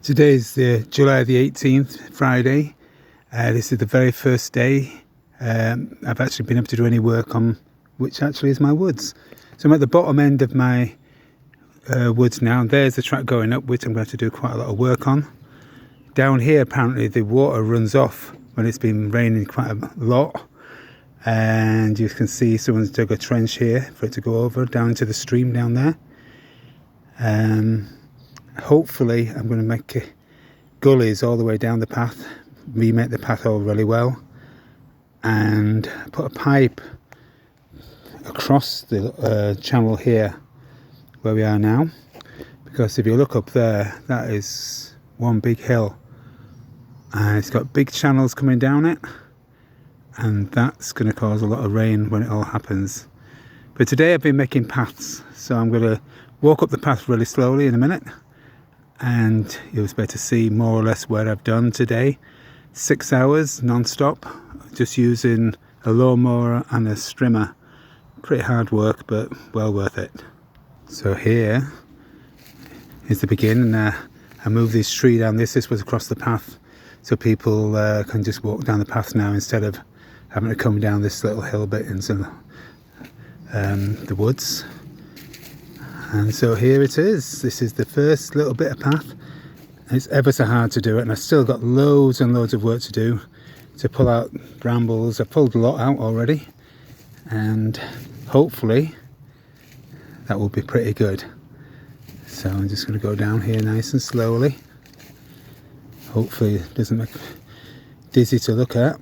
Today is July the 18th, Friday. This is the very first day I've actually been able to do any work on which actually is my woods. So I'm at the bottom end of my woods now, and there's the track going up, which I'm going to have to do quite a lot of work on. Down here, apparently, the water runs off when it's been raining quite a lot. And you can see someone's dug a trench here for it to go over down into the stream down there. Hopefully I'm going to make gullies all the way down the path, remake the path all really well, and put a pipe across the channel here where we are now, because if you look up there, that is one big hill and it's got big channels coming down it, and that's going to cause a lot of rain when it all happens. But today I've been making paths, so I'm going to walk up the path really slowly in a minute, and you'll be able to see more or less what I've done today. 6 hours non-stop, just using a lawnmower and a strimmer. Pretty hard work, but well worth it. So here is the beginning. I moved this tree down. This was across the path, so people can just walk down the path now instead of having to come down this little hill bit into the woods. And so here it is. This is the first little bit of path. It's ever so hard to do it, and I've still got loads and loads of work to do to pull out brambles. I've pulled a lot out already, and hopefully that will be pretty good. So I'm just going to go down here nice and slowly. Hopefully it doesn't make dizzy to look at.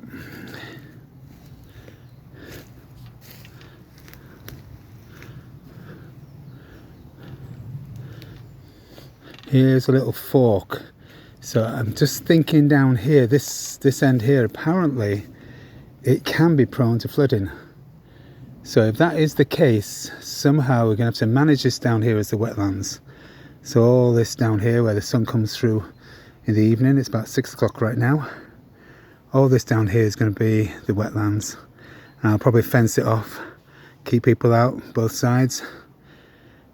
Here's a little fork. So I'm just thinking down here, this end here, apparently it can be prone to flooding. So if that is the case, somehow we're going to have to manage this down here as the wetlands. So all this down here where the sun comes through in the evening, it's about 6 o'clock right now. All this down here is going to be the wetlands. And I'll probably fence it off, keep people out both sides.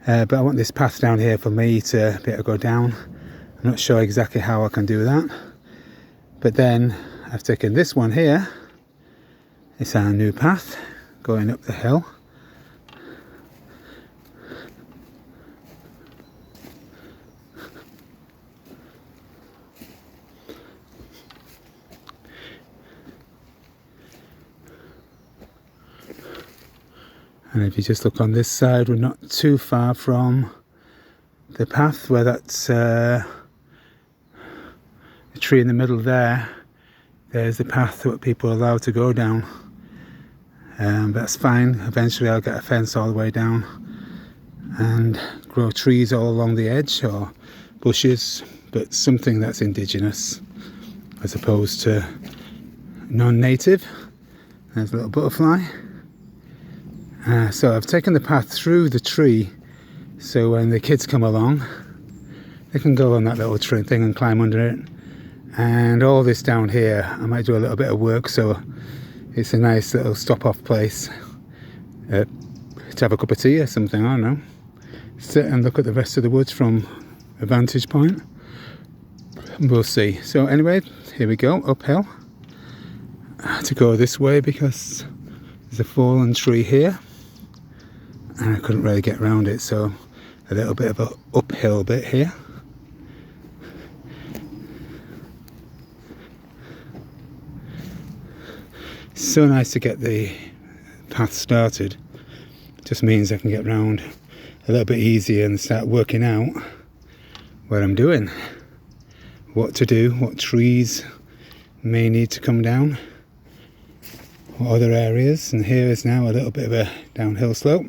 But I want this path down here for me to be able to go down. I'm not sure exactly how I can do that. But then I've taken this one here. It's our new path going up the hill. And if you just look on this side, we're not too far from the path where that's the tree in the middle there. There's the path that people are allowed to go down. But that's fine. Eventually I'll get a fence all the way down and grow trees all along the edge, or bushes, but something that's indigenous as opposed to non-native. There's a little butterfly. So I've taken the path through the tree, so when the kids come along they can go on that little tree thing and climb under it. And all this down here I might do a little bit of work, so it's a nice little stop off place to have a cup of tea or something, I don't know. Sit and look at the rest of the woods from a vantage point. We'll see. So anyway, here we go, uphill. I had to go this way because there's a fallen tree here and I couldn't really get around it, so a little bit of an uphill bit here. So nice to get the path started. Just means I can get round a little bit easier and start working out what I'm doing, what to do, what trees may need to come down, what other areas. And here is now a little bit of a downhill slope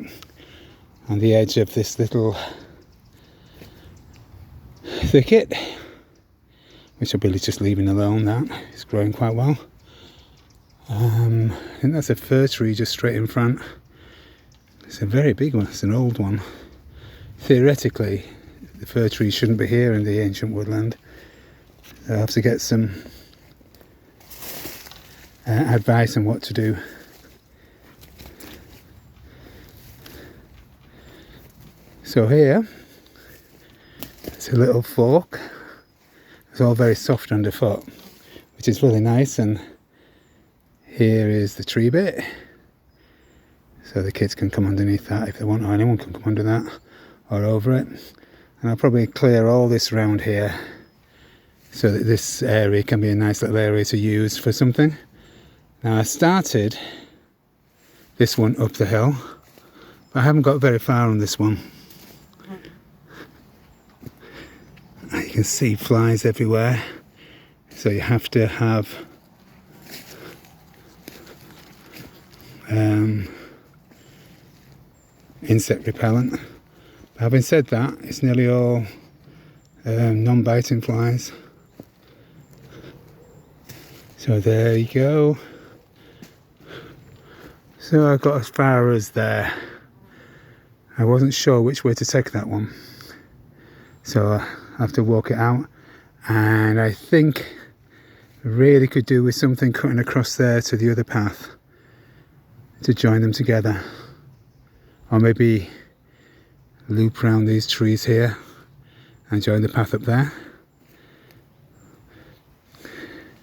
on the edge of this little thicket, which I'll be just leaving alone. That is growing quite well. I think that's a fir tree just straight in front. It's a very big one, it's an old one. Theoretically, the fir tree shouldn't be here in the ancient woodland. I'll have to get some advice on what to do. So here, it's a little fork It's all very soft underfoot, which is really nice. And here is the tree bit, so the kids can come underneath that if they want, or anyone can come under that or over it. And I'll probably clear all this round here so that this area can be a nice little area to use for something. Now I started this one up the hill, but I haven't got very far on this one. You can see flies everywhere, so you have to have insect repellent. But having said that, it's nearly all non-biting flies. So there you go. So I got as far as there. I wasn't sure which way to take that one, so I have to walk it out. And I think really could do with something cutting across there to the other path to join them together, or maybe loop around these trees here and join the path up there.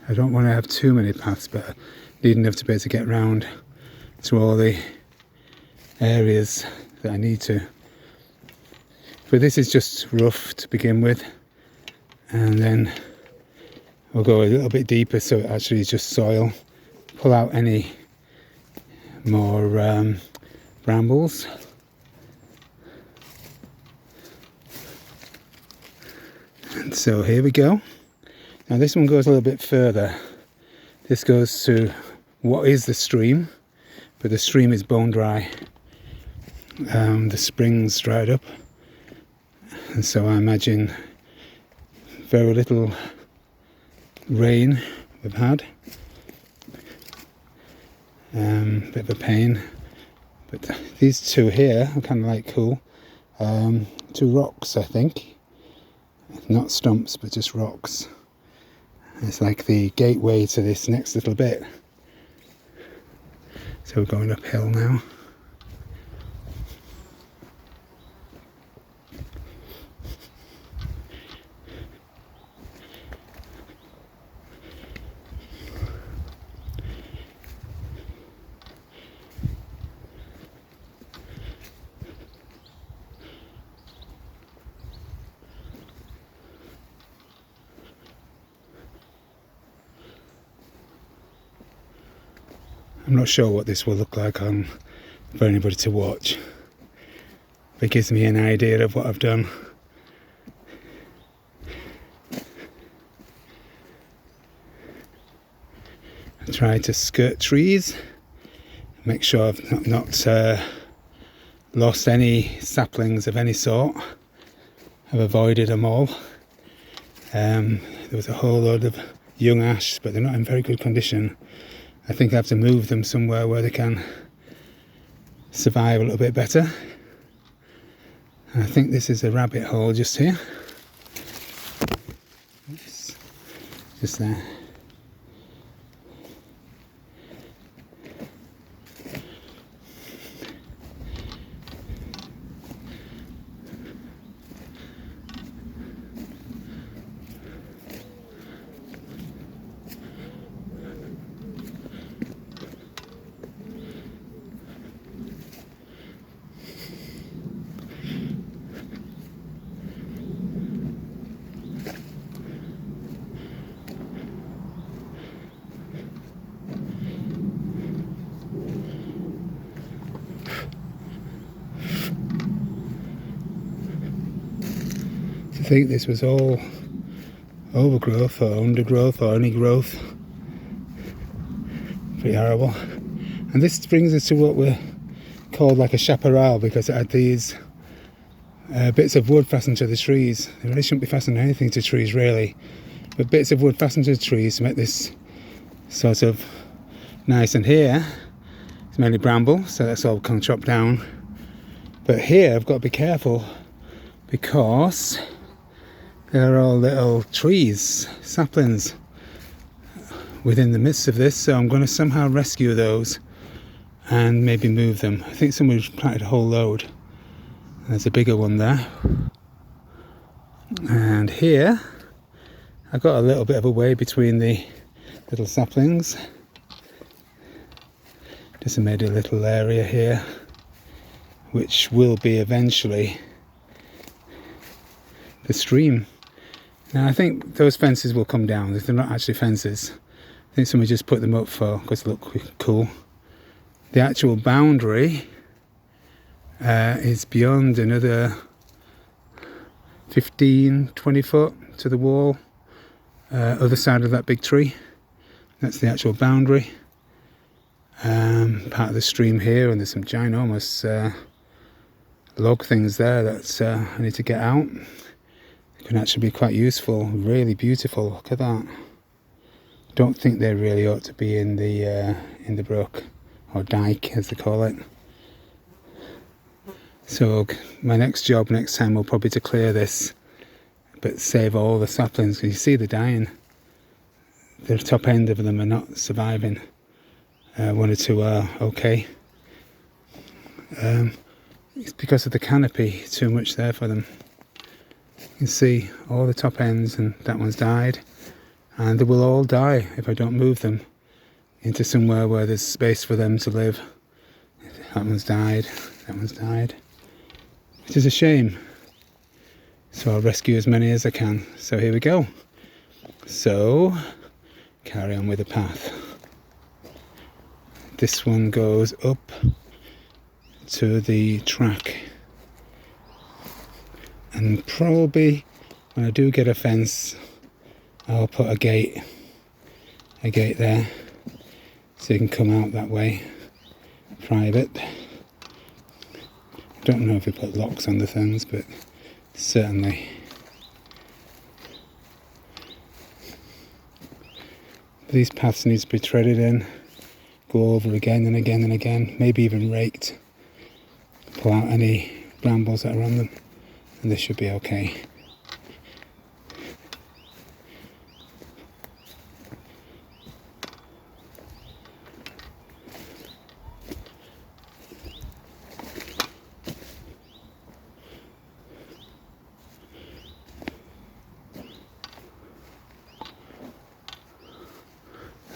I don't want to have too many paths, but I need enough to be able to get round to all the areas that I need to. But this is just rough to begin with, and then we'll go a little bit deeper so it actually is just soil. Pull out any more brambles. And so here we go. Now this one goes a little bit further. This goes to what is the stream, but the stream is bone dry. The spring's dried up, and so I imagine very little rain we've had. Bit of a pain, but these two here are kind of like cool. Two rocks, I think, not stumps but just rocks. It's like the gateway to this next little bit. So we're going uphill now. I'm not sure what this will look like for anybody to watch. It gives me an idea of what I've done. I try to skirt trees, make sure I've not lost any saplings of any sort. I've avoided them all. There was a whole load of young ash, but they're not in very good condition. I think I have to move them somewhere where they can survive a little bit better. And I think this is a rabbit hole just here. Oops. Just there. I think this was all overgrowth or undergrowth or any growth. Pretty horrible. And this brings us to what we're called like a chaparral, because it had these bits of wood fastened to the trees. They really shouldn't be fastening anything to trees really, but bits of wood fastened to the trees to make this sort of nice. And here it's mainly bramble, so that's all kind of chopped down. But here I've got to be careful because there are all little trees, saplings within the midst of this, so I'm going to somehow rescue those and maybe move them. I think somebody's planted a whole load. There's a bigger one there. And here I got a little bit of a way between the little saplings. Just made a little area here, which will be eventually the stream. Now I think those fences will come down. They're not actually fences. I think somebody just put them up because they look cool. The actual boundary is beyond another 15-20 foot to the wall, other side of that big tree. That's the actual boundary. Part of the stream here, and there's some ginormous log things there that I need to get out. It can actually be quite useful, really beautiful. Look at that. Don't think they really ought to be in the brook, or dike as they call it. So my next job next time will probably to clear this, but save all the saplings, because you see they're dying. The top end of them are not surviving. One or two are okay. It's because of the canopy, too much there for them. You can see all the top ends, and that one's died. And they will all die if I don't move them into somewhere where there's space for them to live. That one's died, that one's died. Which is a shame. So I'll rescue as many as I can. So here we go. So, carry on with the path. This one goes up to the track. And probably when I do get a fence, I'll put a gate there, so you can come out that way, private. I don't know if we put locks on the things, but certainly. These paths need to be treaded in, go over again and again and again, maybe even raked, pull out any brambles that are on them, and this should be okay.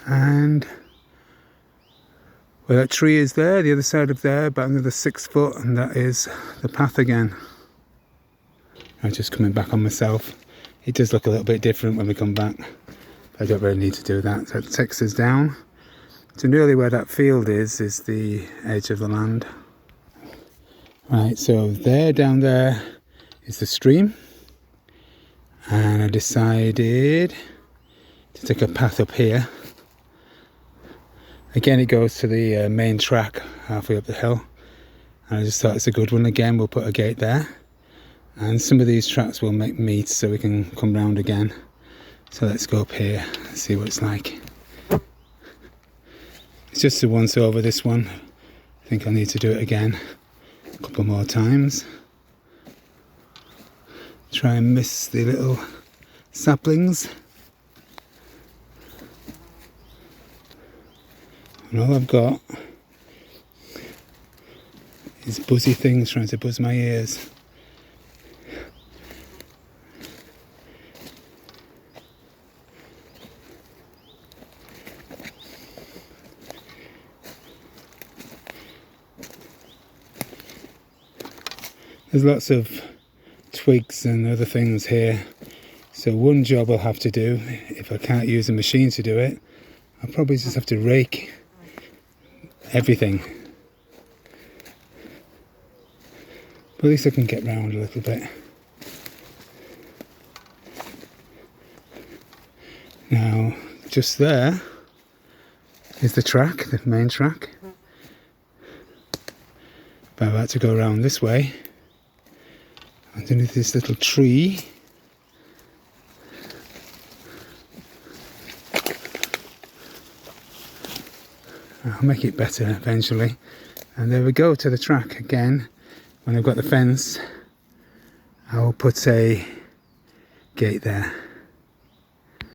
And where that tree is there, the other side of there, about another 6 foot, and that is the path again. I'm just coming back on myself. It does look a little bit different when we come back. I don't really need to do that. So it takes us down to nearly where that field is the edge of the land. Right, so there, down there is the stream. And I decided to take a path up here. Again, it goes to the main track halfway up the hill, and I just thought it's a good one. Again, we'll put a gate there, and some of these tracks will make meet so we can come round again. So let's go up here and see what it's like. It's just a once over, this one. I think I need to do it again a couple more times. Try and miss the little saplings. And all I've got is buzzy things trying to buzz my ears. There's lots of twigs and other things here. So one job I'll have to do, if I can't use a machine to do it, I'll probably just have to rake everything. But at least I can get round a little bit. Now, just there is the track, the main track. But I've had to go around this way, underneath this little tree. I'll make it better eventually. And there we go, to the track again. When I've got the fence, I'll put a gate there.